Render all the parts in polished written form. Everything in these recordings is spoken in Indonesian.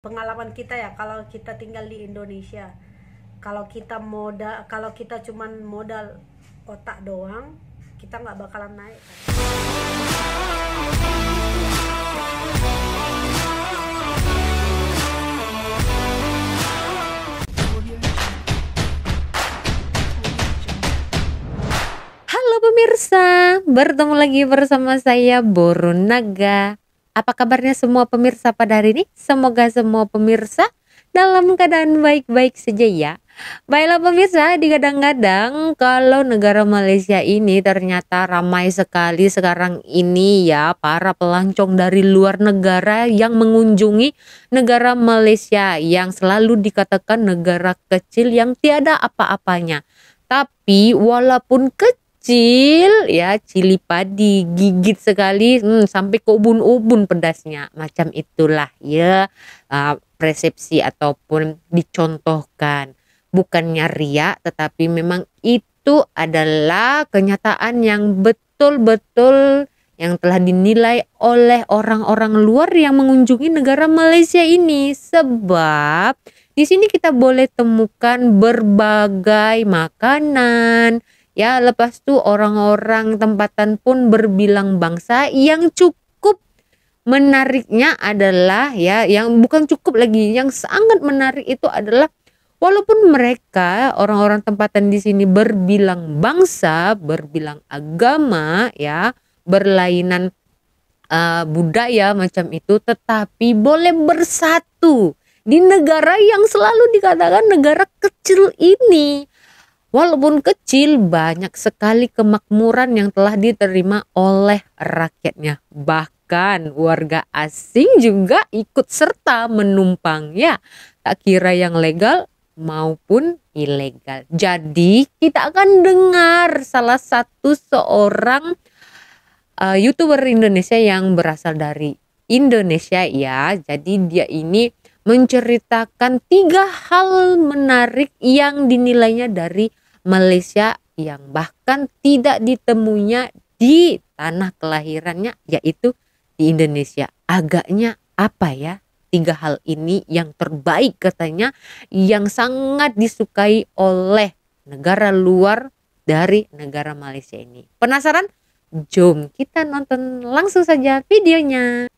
Pengalaman kita ya kalau kita tinggal di Indonesia, kalau kita cuman modal otak doang, kita nggak bakalan naik kan? Halo pemirsa, bertemu lagi bersama saya Borunaga. Apa kabarnya semua pemirsa pada hari ini? Semoga semua pemirsa dalam keadaan baik-baik saja ya. Baiklah pemirsa, digadang-gadang kalau negara Malaysia ini ternyata ramai sekali sekarang ini ya para pelancong dari luar negara yang mengunjungi negara Malaysia yang selalu dikatakan negara kecil yang tiada apa-apanya. Tapi walaupun kecil ya, cili padi gigit sekali sampai ke ubun-ubun pedasnya, macam itulah ya persepsi ataupun dicontohkan. Bukannya riak, tetapi memang itu adalah kenyataan yang betul-betul yang telah dinilai oleh orang-orang luar yang mengunjungi negara Malaysia ini. Sebab di sini kita boleh temukan berbagai makanan. Ya, lepas tu orang-orang tempatan pun berbilang bangsa. Yang cukup menariknya adalah ya, yang bukan cukup lagi, yang sangat menarik itu adalah walaupun mereka orang-orang tempatan di sini berbilang bangsa, berbilang agama ya, berlainan budaya macam itu, tetapi boleh bersatu di negara yang selalu dikatakan negara kecil ini. Walaupun kecil, banyak sekali kemakmuran yang telah diterima oleh rakyatnya. Bahkan warga asing juga ikut serta menumpang ya. Tak kira yang legal maupun ilegal. Jadi kita akan dengar salah satu seorang YouTuber Indonesia yang berasal dari Indonesia ya. Jadi dia ini menceritakan 3 hal menarik yang dinilainya dari Malaysia yang bahkan tidak ditemuinya di tanah kelahirannya, yaitu di Indonesia. Agaknya apa ya 3 hal ini yang terbaik katanya, yang sangat disukai oleh negara luar dari negara Malaysia ini. Penasaran? Jom kita nonton langsung saja videonya.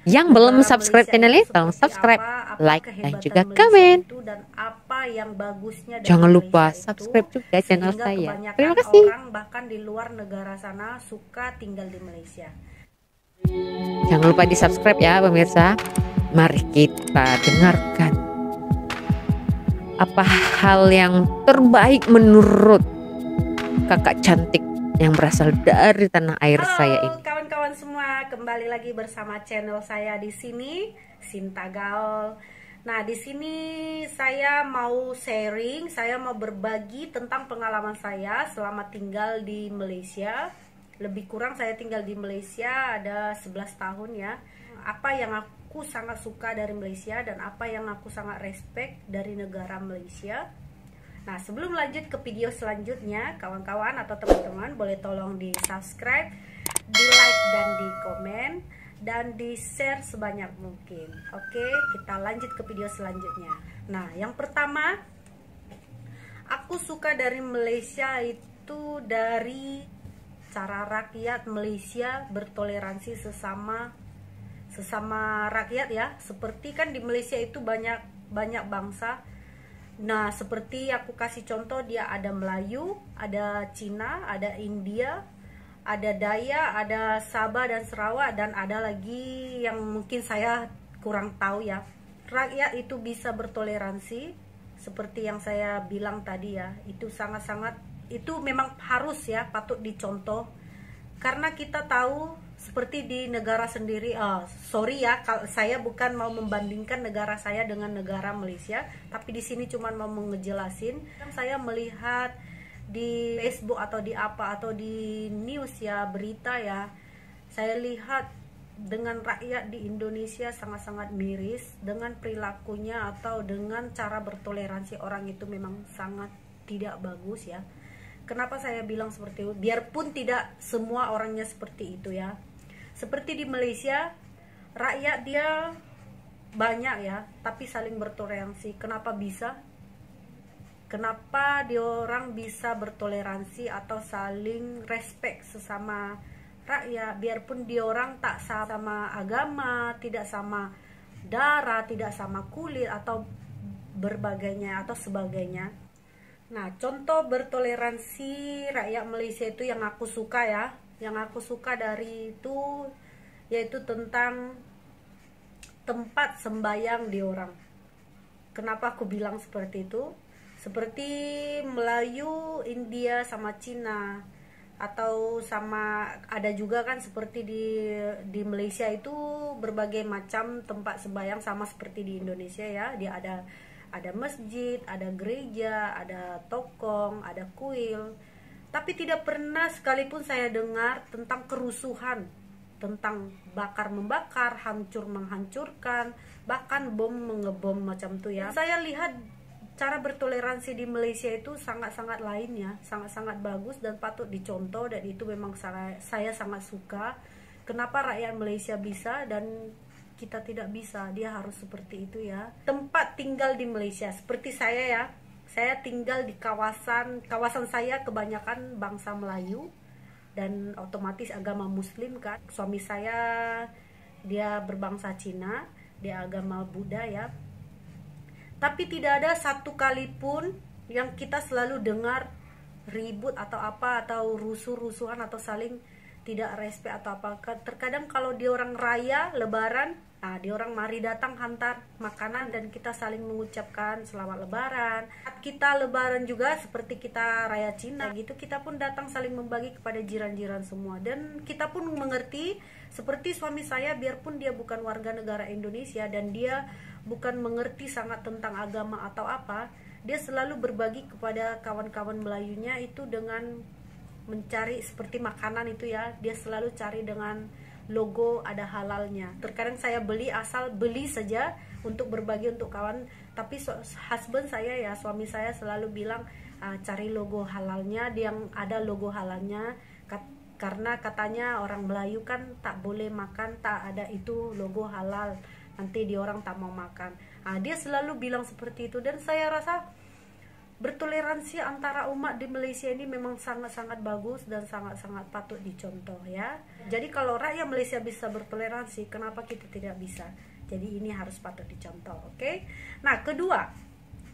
Yang belum subscribe channel ini, tolong subscribe, like, dan juga komen. Dan apa yang bagusnya dari Jangan lupa Malaysia subscribe itu, juga channel sehingga saya. kebanyakan Terima kasih. orang bahkan di luar negara sana suka tinggal di Malaysia. Jangan lupa di subscribe ya pemirsa. Mari kita dengarkan apa hal yang terbaik menurut kakak cantik yang berasal dari tanah air saya ini. Kawan-kawan semua, kembali lagi bersama channel saya di sini, Sinta Gaul. Nah, di sini saya mau sharing, saya mau berbagi tentang pengalaman saya selama tinggal di Malaysia. Lebih kurang saya tinggal di Malaysia ada 11 tahun ya. Apa yang aku sangat suka dari Malaysia dan apa yang aku sangat respect dari negara Malaysia. Nah, sebelum lanjut ke video selanjutnya, kawan-kawan atau teman-teman boleh tolong di subscribe, di like dan di komen, dan di share sebanyak mungkin. Oke, kita lanjut ke video selanjutnya. Nah, yang pertama aku suka dari Malaysia itu dari cara rakyat Malaysia bertoleransi sesama rakyat ya. Seperti kan di Malaysia itu banyak bangsa. Nah, seperti aku kasih contoh, dia ada Melayu, ada Cina, ada India, ada Dayak, ada Sabah dan Sarawak, dan ada lagi yang mungkin saya kurang tahu ya. Rakyat itu bisa bertoleransi seperti yang saya bilang tadi ya. Itu sangat-sangat, itu memang harus ya, patut dicontoh. Karena kita tahu seperti di negara sendiri, sorry ya, saya bukan mau membandingkan negara saya dengan negara Malaysia, tapi di sini cuma mau ngejelasin. Saya melihat di Facebook atau di apa atau di news ya, berita ya, saya lihat dengan rakyat di Indonesia sangat-sangat miris dengan perilakunya atau dengan cara bertoleransi orang itu memang sangat tidak bagus ya. Kenapa saya bilang seperti itu? Biarpun tidak semua orangnya seperti itu ya. Seperti di Malaysia, rakyat dia banyak ya, tapi saling bertoleransi. Kenapa bisa? Kenapa diorang bisa bertoleransi atau saling respect sesama rakyat, biarpun diorang tak sama agama, tidak sama darah, tidak sama kulit atau berbagainya atau sebagainya. Nah, contoh bertoleransi rakyat Malaysia itu yang aku suka ya, yang aku suka dari itu yaitu tentang tempat sembayang diorang. Kenapa aku bilang seperti itu? Seperti Melayu, India sama Cina, atau sama ada juga kan seperti di Malaysia itu berbagai macam tempat sembahyang sama seperti di Indonesia ya. Dia ada masjid, ada gereja, ada tokong, ada kuil. Tapi tidak pernah sekalipun saya dengar tentang kerusuhan, tentang bakar membakar, hancur menghancurkan, bahkan bom mengebom macam tuh ya. Saya lihat cara bertoleransi di Malaysia itu sangat-sangat lain ya, sangat-sangat bagus dan patut dicontoh, dan itu memang saya sangat suka. Kenapa rakyat Malaysia bisa dan kita tidak bisa? Dia harus seperti itu ya. Tempat tinggal di Malaysia seperti saya ya, saya tinggal di kawasan saya kebanyakan bangsa Melayu dan otomatis agama Muslim kan. Suami saya dia berbangsa Cina, dia agama Buddha ya. Tapi tidak ada satu kali pun yang kita selalu dengar ribut atau apa, atau rusuh-rusuhan atau saling tidak respect atau apa. Terkadang kalau di orang raya lebaran, nah di orang mari datang hantar makanan dan kita saling mengucapkan selamat lebaran. Kita lebaran juga seperti kita raya Cina gitu, kita pun datang saling membagi kepada jiran-jiran semua. Dan kita pun mengerti, seperti suami saya, biarpun dia bukan warga negara Indonesia dan dia bukan mengerti sangat tentang agama atau apa, dia selalu berbagi kepada kawan-kawan Melayunya itu dengan mencari seperti makanan itu ya, dia selalu cari dengan logo ada halalnya. Terkadang saya beli asal beli saja untuk berbagi untuk kawan, tapi husband saya ya, suami saya selalu bilang cari logo halalnya, yang ada logo halalnya, karena katanya orang Melayu kan tak boleh makan tak ada itu logo halal, nanti dia orang tak mau makan. Dia selalu bilang seperti itu, dan saya rasa bertoleransi antara umat di Malaysia ini memang sangat-sangat bagus dan sangat-sangat patut dicontoh ya. Jadi kalau rakyat Malaysia bisa bertoleransi, kenapa kita tidak bisa? Jadi ini harus patut dicontoh, oke? Nah, kedua,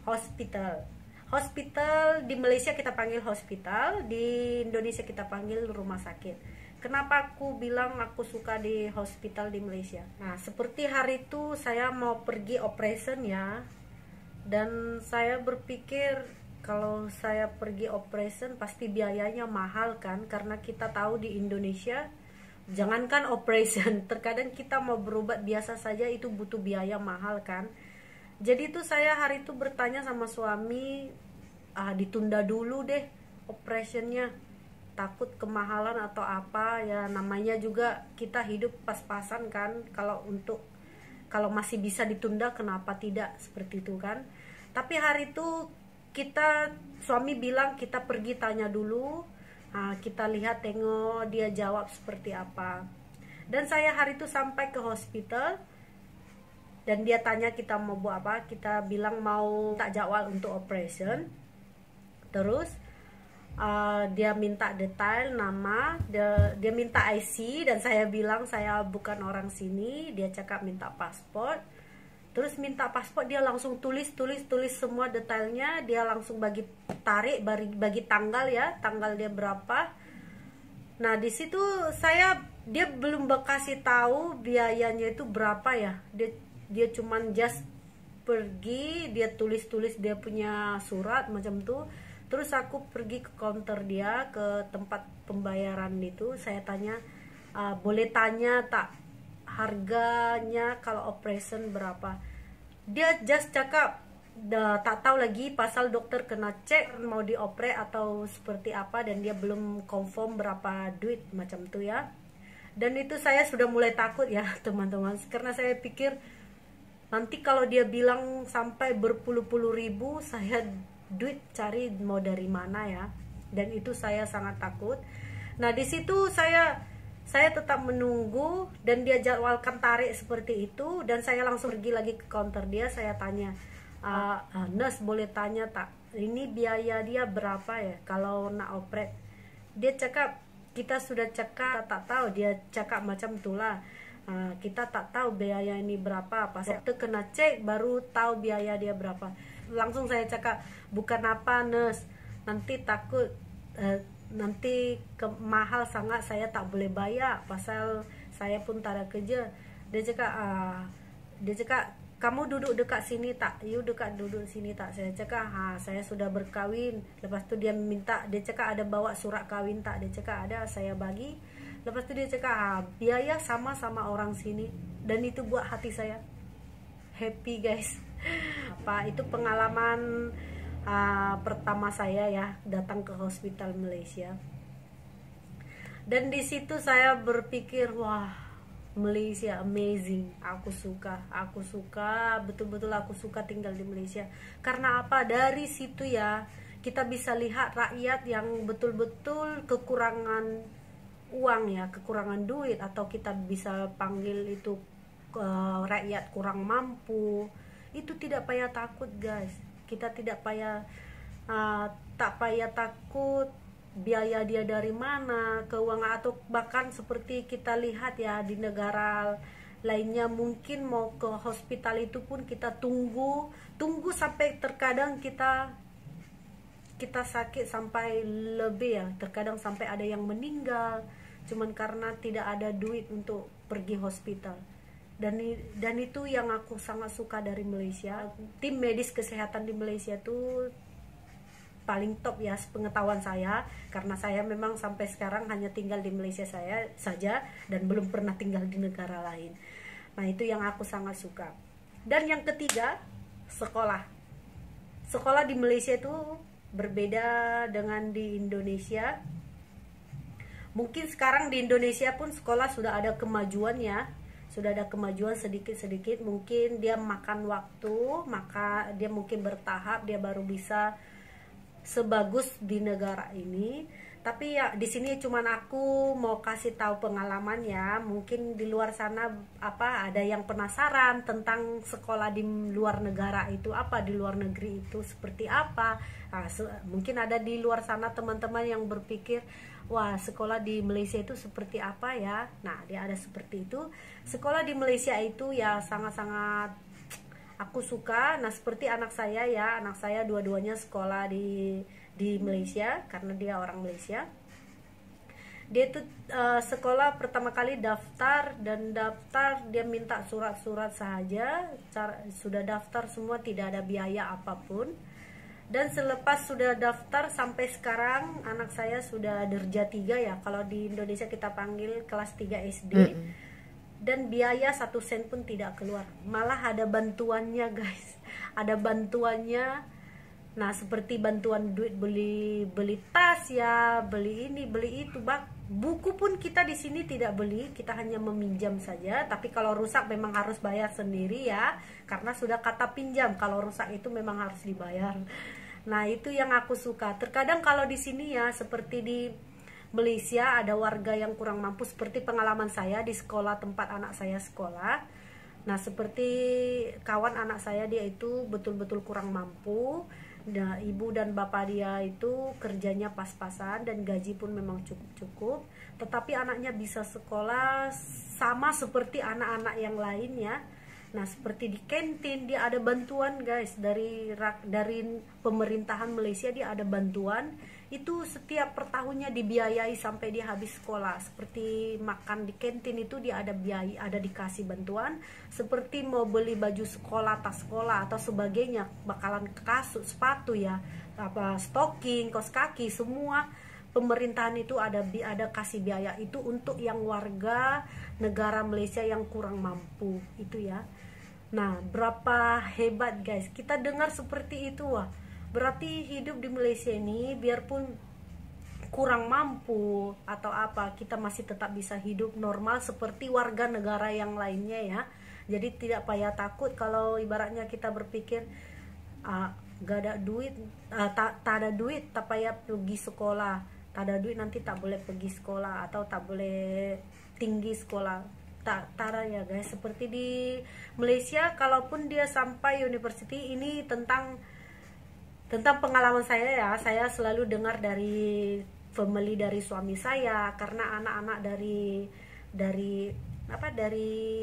hospital. Hospital di Malaysia kita panggil hospital, di Indonesia kita panggil rumah sakit. Kenapa aku bilang aku suka di hospital di Malaysia? Nah, seperti hari itu saya mau pergi operation ya, dan saya berpikir kalau saya pergi operation pasti biayanya mahal kan, karena kita tahu di Indonesia jangankan operation, terkadang kita mau berobat biasa saja itu butuh biaya mahal kan. Jadi itu saya hari itu bertanya sama suami, ditunda dulu deh operationnya, takut kemahalan atau apa ya, namanya juga kita hidup pas-pasan kan, kalau masih bisa ditunda kenapa tidak, seperti itu kan. Tapi hari itu suami bilang kita pergi tanya dulu, kita lihat tengok dia jawab seperti apa. Dan saya hari itu sampai ke hospital dan dia tanya kita mau buat apa, kita bilang mau tak jadwal untuk operation. Terus dia minta detail nama, dia minta IC, dan saya bilang saya bukan orang sini. Dia cakap minta paspor, terus minta paspor, dia langsung tulis semua detailnya, dia langsung bagi tanggal ya, tanggal dia berapa. Nah di situ dia belum kasih tahu biayanya itu berapa ya, dia cuman just pergi, dia tulis dia punya surat macam tuh. Terus aku pergi ke counter dia, ke tempat pembayaran itu. Saya tanya, boleh tanya tak harganya kalau operation berapa? Dia just cakap, tak tahu lagi pasal dokter kena cek mau dioperate atau seperti apa, dan dia belum confirm berapa duit macam tuh ya. Dan itu saya sudah mulai takut ya teman-teman, karena saya pikir nanti kalau dia bilang sampai berpuluh-puluh ribu, saya duit cari mau dari mana ya, dan itu saya sangat takut. Nah di situ saya saya tetap menunggu dan dia jadwalkan tarik seperti itu, dan saya langsung pergi lagi ke counter dia. Saya tanya, nurse boleh tanya tak, ini biaya dia berapa ya kalau nak operate? Dia cakap kita sudah cakap tak tahu. Dia cakap macam itulah, kita tak tahu biaya ini berapa. Pas waktu kena cek baru tahu biaya dia berapa. Langsung saya cakap, bukan apa nurse, nanti takut nanti mahal sangat, saya tak boleh bayar pasal saya pun tak ada kerja. Dia cakap kamu duduk dekat sini tak, you duduk sini tak. Saya cakap saya sudah berkahwin. Lepas tu dia minta, dia cakap ada bawa surat kahwin tak. Dia cakap ada, saya bagi. Lepas tu dia cakap biaya sama-sama orang sini. Dan itu buat hati saya happy guys. Itu pengalaman pertama saya ya datang ke hospital Malaysia. Dan di situ saya berpikir, wah, Malaysia amazing. Aku suka betul-betul aku suka tinggal di Malaysia. Karena apa? Dari situ ya kita bisa lihat rakyat yang betul-betul kekurangan uang ya, kekurangan duit, atau kita bisa panggil itu rakyat kurang mampu. Itu tidak payah takut guys. Kita tidak payah tak payah takut biaya dia dari mana, keuangan, atau bahkan seperti kita lihat ya di negara lainnya, mungkin mau ke hospital itu pun kita tunggu sampai terkadang kita sakit sampai lebih ya, terkadang sampai ada yang meninggal cuman karena tidak ada duit untuk pergi hospital. Dan itu yang aku sangat suka dari Malaysia. Tim medis kesehatan di Malaysia tuh paling top ya sepengetahuan saya, karena saya memang sampai sekarang hanya tinggal di Malaysia saya saja dan belum pernah tinggal di negara lain. Nah, itu yang aku sangat suka. Dan yang ketiga, sekolah di Malaysia itu berbeda dengan di Indonesia. Mungkin sekarang di Indonesia pun sekolah sudah ada kemajuan ya, sudah ada kemajuan sedikit-sedikit. Mungkin dia makan waktu, maka dia mungkin bertahap dia baru bisa sebagus di negara ini. Tapi ya di sini cuman aku mau kasih tahu pengalaman ya. Mungkin di luar sana ada yang penasaran tentang sekolah di luar negara itu apa, di luar negeri itu seperti apa. Mungkin ada di luar sana teman-teman yang berpikir, wah, sekolah di Malaysia itu seperti apa ya. Nah, dia ada seperti itu. Sekolah di Malaysia itu ya sangat-sangat aku suka. Nah, seperti anak saya ya, anak saya dua-duanya sekolah di Malaysia karena dia orang Malaysia. Dia itu sekolah pertama kali daftar dia minta surat-surat saja. Sudah daftar semua, tidak ada biaya apapun. Dan selepas sudah daftar sampai sekarang anak saya sudah darjah 3 ya, kalau di Indonesia kita panggil kelas 3 SD. Dan biaya 1 sen pun tidak keluar, malah ada bantuannya guys, ada bantuannya. Nah, seperti bantuan duit beli tas ya, beli ini beli itu. Buku pun kita di sini tidak beli, kita hanya meminjam saja. Tapi kalau rusak memang harus bayar sendiri ya, karena sudah kata pinjam. Kalau rusak itu memang harus dibayar. Nah, itu yang aku suka. Terkadang kalau di sini ya, seperti di Malaysia ada warga yang kurang mampu, seperti pengalaman saya di sekolah tempat anak saya sekolah. Nah, seperti kawan anak saya, dia itu betul-betul kurang mampu. Nah, ibu dan bapak dia itu kerjanya pas-pasan dan gaji pun memang cukup-cukup. Tetapi anaknya bisa sekolah sama seperti anak-anak yang lainnya. Nah, seperti di kantin dia ada bantuan guys, dari pemerintahan Malaysia dia ada bantuan. Itu setiap per tahunnya dibiayai sampai dia habis sekolah. Seperti makan di kantin itu dia ada biaya, ada dikasih bantuan. Seperti mau beli baju sekolah, tas sekolah atau sebagainya, bakalan kasut, sepatu ya, stocking, kaos kaki, semua pemerintahan itu ada kasih biaya itu untuk yang warga negara Malaysia yang kurang mampu itu ya. Nah, berapa hebat guys, kita dengar seperti itu. Wah, berarti hidup di Malaysia ini biarpun kurang mampu atau apa, kita masih tetap bisa hidup normal seperti warga negara yang lainnya ya. Jadi tidak payah takut kalau ibaratnya kita berpikir gak ada duit, tak ada duit, tak payah pergi sekolah. tak ada duit nanti tak boleh pergi sekolah atau tak boleh tinggi sekolah, tak ada ya guys. Seperti di Malaysia, kalaupun dia sampai university, ini tentang pengalaman saya ya, saya selalu dengar dari family, dari suami saya, karena anak-anak dari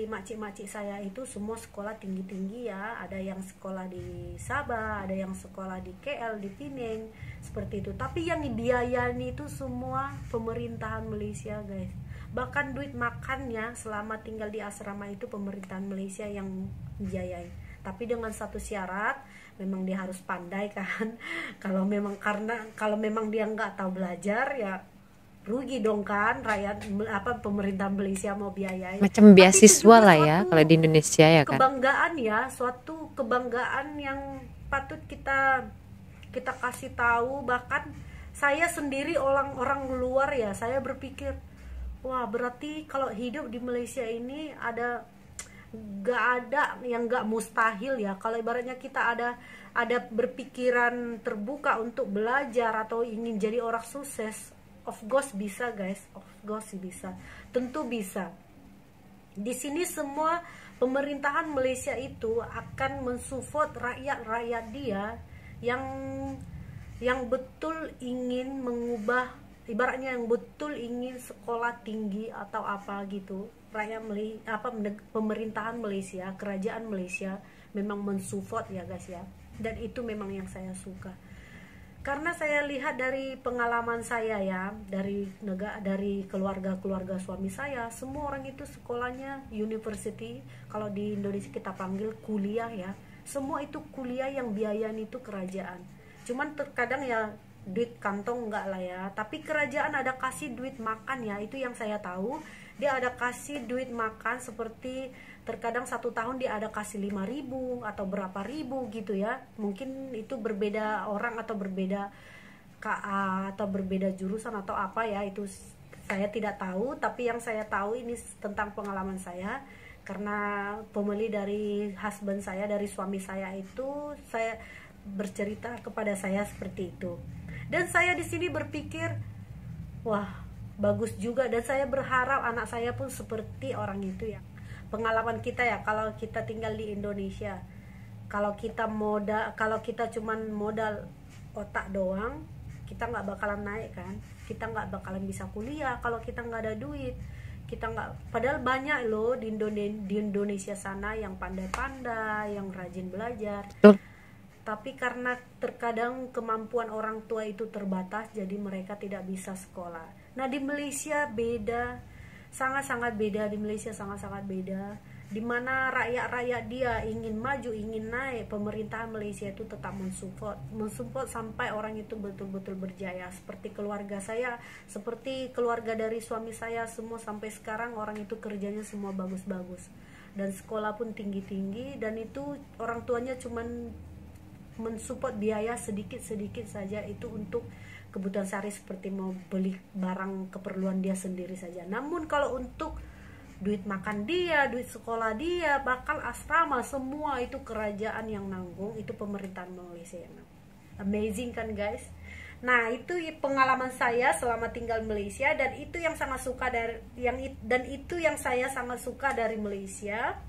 makcik-makcik saya itu semua sekolah tinggi-tinggi ya. Ada yang sekolah di Sabah, ada yang sekolah di KL, di Penang, seperti itu. Tapi yang dibiayain itu semua pemerintahan Malaysia guys. Bahkan duit makannya selama tinggal di asrama itu pemerintahan Malaysia yang biayain. Tapi dengan satu syarat, memang dia harus pandai kan. Kalau memang dia nggak tahu belajar ya rugi dong kan, pemerintah Malaysia mau biayain. Macam beasiswa lah ya kalau di Indonesia ya kan. Kebanggaan ya, suatu kebanggaan yang patut kita kasih tahu. Bahkan saya sendiri orang luar ya, saya berpikir, wah berarti kalau hidup di Malaysia ini gak ada yang gak mustahil ya. Kalau ibaratnya kita ada berpikiran terbuka untuk belajar atau ingin jadi orang sukses, of course bisa guys, of course bisa, tentu bisa. Di sini semua pemerintahan Malaysia itu akan mensupport rakyat dia yang betul ingin mengubah, ibaratnya yang betul ingin sekolah tinggi atau apa gitu. Pemerintahan Malaysia, kerajaan Malaysia memang mensupport ya guys ya. Dan itu memang yang saya suka. Karena saya lihat dari pengalaman saya ya, dari keluarga suami saya, semua orang itu sekolahnya university, kalau di Indonesia kita panggil kuliah ya. Semua itu kuliah yang biayain itu kerajaan. Cuman terkadang ya duit kantong enggak lah ya, tapi kerajaan ada kasih duit makan ya, itu yang saya tahu. Dia ada kasih duit makan, seperti terkadang 1 tahun dia ada kasih 5.000 atau berapa ribu gitu ya. Mungkin itu berbeda orang atau berbeda KA atau berbeda jurusan atau apa ya, itu saya tidak tahu. Tapi yang saya tahu ini tentang pengalaman saya, karena pembeli dari husband saya, dari suami saya itu, saya bercerita kepada saya seperti itu. Dan saya di sini berpikir, wah bagus juga, dan saya berharap anak saya pun seperti orang itu ya. Pengalaman kita ya, kalau kita tinggal di Indonesia, kalau kita cuman modal otak doang, kita nggak bakalan naik kan, kita nggak bakalan bisa kuliah kalau kita nggak ada duit. Kita nggak, padahal banyak loh di Indonesia sana yang pandai-pandai, yang rajin belajar. Tapi karena terkadang kemampuan orang tua itu terbatas, jadi mereka tidak bisa sekolah. Nah di Malaysia beda, sangat-sangat beda. Di Malaysia sangat-sangat beda, dimana rakyat dia ingin maju, ingin naik, pemerintahan Malaysia itu tetap mensupport sampai orang itu betul-betul berjaya. Seperti keluarga saya, seperti keluarga dari suami saya, semua sampai sekarang orang itu kerjanya semua bagus-bagus, dan sekolah pun tinggi-tinggi. Dan itu orang tuanya cuman mensupport biaya sedikit-sedikit saja, itu untuk kebutuhan sehari seperti mau beli barang keperluan dia sendiri saja. Namun kalau untuk duit makan dia, duit sekolah dia, bakal asrama, semua itu kerajaan yang nanggung, itu pemerintahan Malaysia yang nanggung. Amazing kan guys. Nah itu pengalaman saya selama tinggal Malaysia, dan itu yang sangat suka itu yang saya sangat suka dari Malaysia.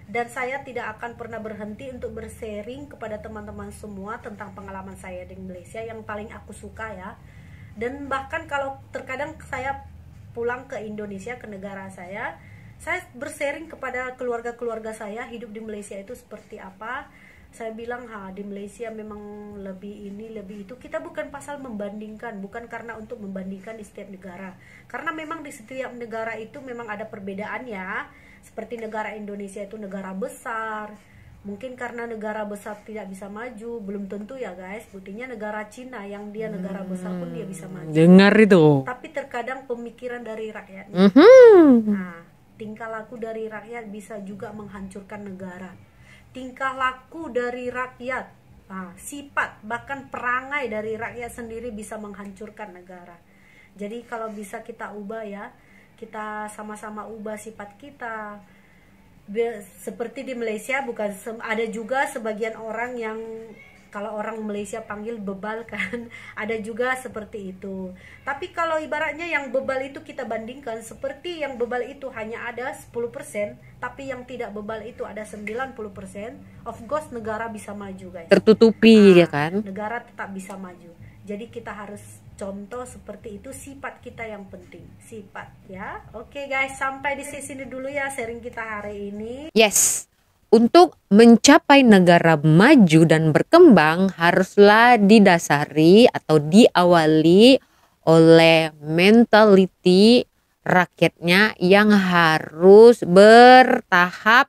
Dan saya tidak akan pernah berhenti untuk bersharing kepada teman-teman semua tentang pengalaman saya di Malaysia yang paling aku suka ya. Dan bahkan kalau terkadang saya pulang ke Indonesia, ke negara saya bersharing kepada keluarga saya hidup di Malaysia itu seperti apa. Saya bilang, di Malaysia memang lebih ini, lebih itu. Kita bukan pasal membandingkan, bukan karena untuk membandingkan di setiap negara. Karena memang di setiap negara itu memang ada perbedaan ya. Seperti negara Indonesia itu negara besar, mungkin karena negara besar tidak bisa maju, belum tentu ya guys. Buktinya negara Cina yang dia negara besar pun dia bisa maju. Dengar itu. Tapi terkadang pemikiran dari rakyat, nah tingkah laku dari rakyat bisa juga menghancurkan negara. Tingkah laku dari rakyat, sifat bahkan perangai dari rakyat sendiri bisa menghancurkan negara. Jadi kalau bisa kita ubah ya, kita sama-sama ubah sifat kita. Seperti di Malaysia, bukan ada juga sebagian orang yang kalau orang Malaysia panggil bebal kan. Ada juga seperti itu. Tapi kalau ibaratnya yang bebal itu kita bandingkan, seperti yang bebal itu hanya ada 10%, tapi yang tidak bebal itu ada 90%, of course negara bisa maju guys. Tertutupi ya kan. Negara tetap bisa maju. Jadi kita harus contoh seperti itu, sifat kita yang penting, sifat ya. Oke guys, sampai di sini dulu ya sharing kita hari ini. Yes. Untuk mencapai negara maju dan berkembang haruslah didasari atau diawali oleh mentality rakyatnya yang harus bertahap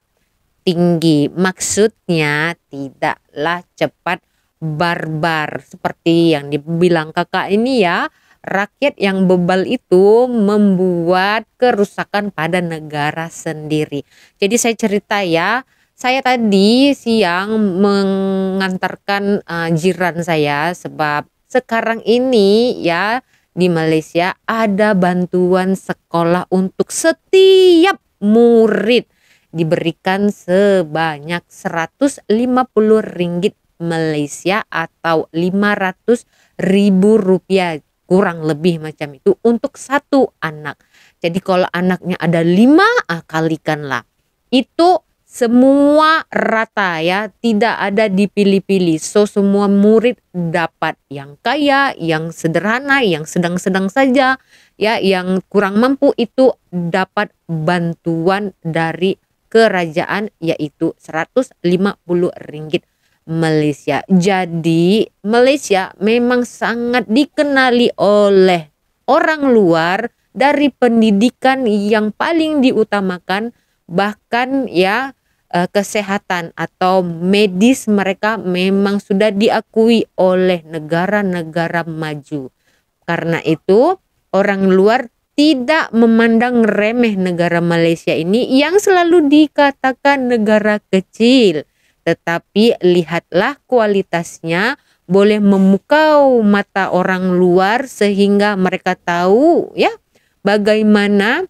tinggi. Maksudnya tidaklah cepat barbar seperti yang dibilang kakak ini ya. Rakyat yang bebal itu membuat kerusakan pada negara sendiri. Jadi saya cerita ya. Saya tadi siang mengantarkan jiran saya sebab sekarang ini ya di Malaysia ada bantuan sekolah untuk setiap murid diberikan sebanyak 150 ringgit Malaysia atau 500.000 rupiah kurang lebih macam itu untuk satu anak. Jadi kalau anaknya ada 5, kalikanlah. Itu semua rata ya, tidak ada dipilih-pilih. So semua murid dapat, yang kaya, yang sederhana, yang sedang-sedang saja ya, yang kurang mampu itu dapat bantuan dari kerajaan yaitu 150 ringgit Malaysia. Jadi Malaysia memang sangat dikenali oleh orang luar dari pendidikan yang paling diutamakan, bahkan ya kesehatan atau medis mereka memang sudah diakui oleh negara-negara maju. Karena itu orang luar tidak memandang remeh negara Malaysia ini yang selalu dikatakan negara kecil. Tetapi lihatlah kualitasnya, boleh memukau mata orang luar sehingga mereka tahu ya bagaimana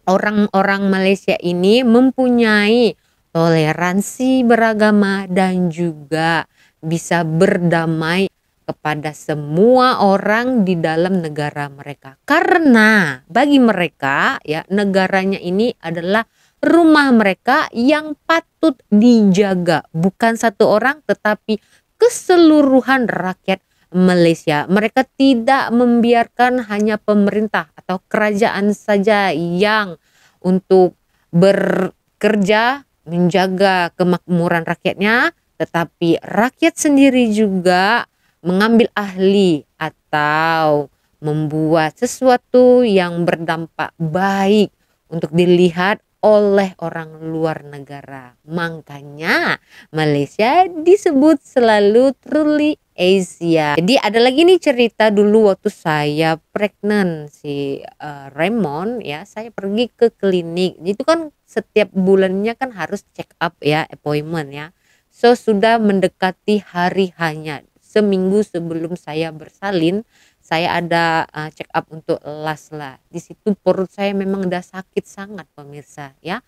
orang-orang Malaysia ini mempunyai toleransi beragama dan juga bisa berdamai kepada semua orang di dalam negara mereka. Karena bagi mereka ya negaranya ini adalah rumah mereka yang patut dijaga. Bukan satu orang tetapi keseluruhan rakyat Malaysia. Mereka tidak membiarkan hanya pemerintah atau kerajaan saja yang untuk bekerja menjaga kemakmuran rakyatnya, tetapi rakyat sendiri juga mengambil ahli atau membuat sesuatu yang berdampak baik untuk dilihat oleh orang luar negara. Makanya Malaysia disebut selalu truly Asia. Jadi ada lagi nih cerita dulu waktu saya pregnant si Raymond ya, saya pergi ke klinik. Itu kan setiap bulannya kan harus check up ya, appointment ya. So sudah mendekati hari hanya seminggu sebelum saya bersalin, saya ada check up untuk las lah. Di situ perut saya memang udah sakit sangat pemirsa ya.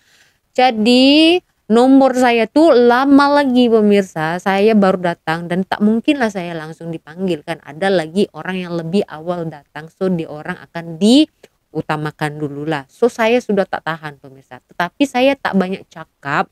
Jadi nomor saya tuh lama lagi pemirsa, saya baru datang dan tak mungkin lah saya langsung dipanggil kan. Ada lagi orang yang lebih awal datang, so di orang akan diutamakan dulu lah. So saya sudah tak tahan pemirsa, tetapi saya tak banyak cakap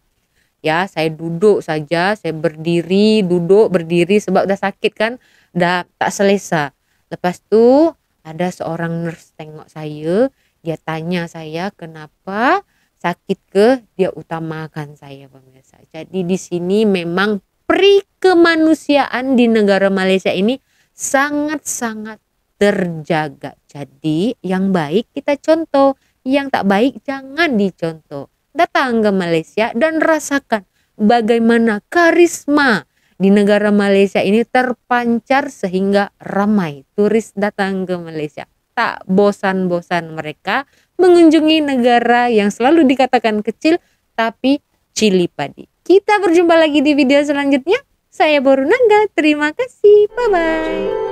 ya. Saya duduk saja, saya berdiri, duduk, berdiri sebab udah sakit kan, udah tak selesa. Lepas tu ada seorang nurse tengok saya, dia tanya saya kenapa sakit ke, dia utamakan saya pemirsa. Jadi di sini memang kemanusiaan di negara Malaysia ini sangat-sangat terjaga. Jadi yang baik kita contoh, yang tak baik jangan dicontoh. Datang ke Malaysia dan rasakan bagaimana karisma di negara Malaysia ini terpancar sehingga ramai turis datang ke Malaysia. Tak bosan-bosan mereka mengunjungi negara yang selalu dikatakan kecil tapi cili padi. Kita berjumpa lagi di video selanjutnya. Saya Boru Naga, terima kasih, bye-bye.